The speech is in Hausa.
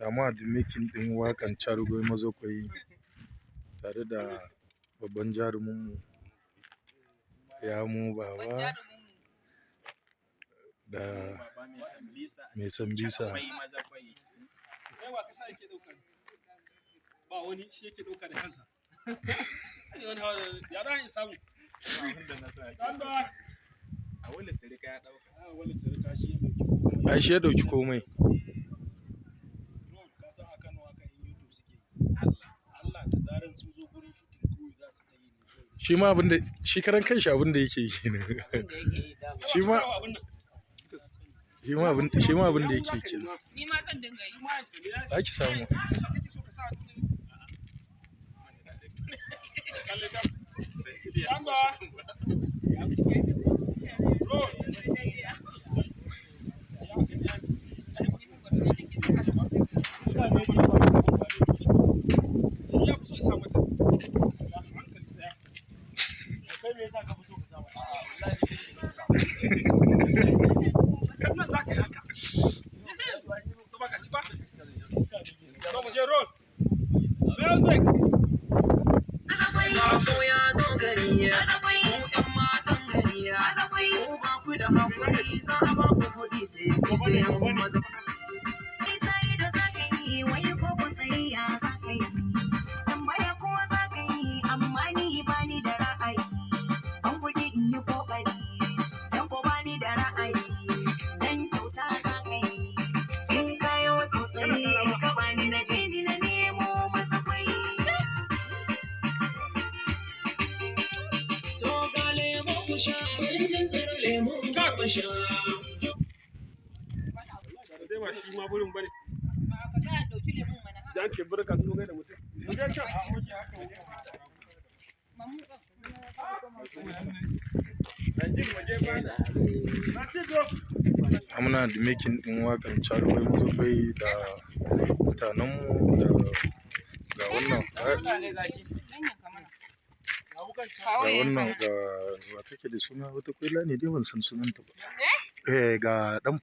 Amma da making ɗin waƙan charakwai mazakwai tare da babban jaruminmu ya mu baba da mai sambisa. Ba wani shi yake ɗauka da kansa. Ya za in samu? A wani sirika ya ɗauka. A wani sirika shi ya ɗauki komai. Ai shi ya ɗauki komai. Ka san a Kano haka in YouTube suke yi. Allah da zaran sun zo gurin shooting kawai za su ta yi ne. Shi ma abin da shi karan kanshi abin da yake yi ne. Shi ma abin da yake kenan. Ni ma zan dinga yi. Za ki samu. Muna da making ɗin waƙan charakwai mazakwai da mutanenmu da ga wannan ga wa take da suna wata kwela ne dai ban san sunanta ba. Ga ɗan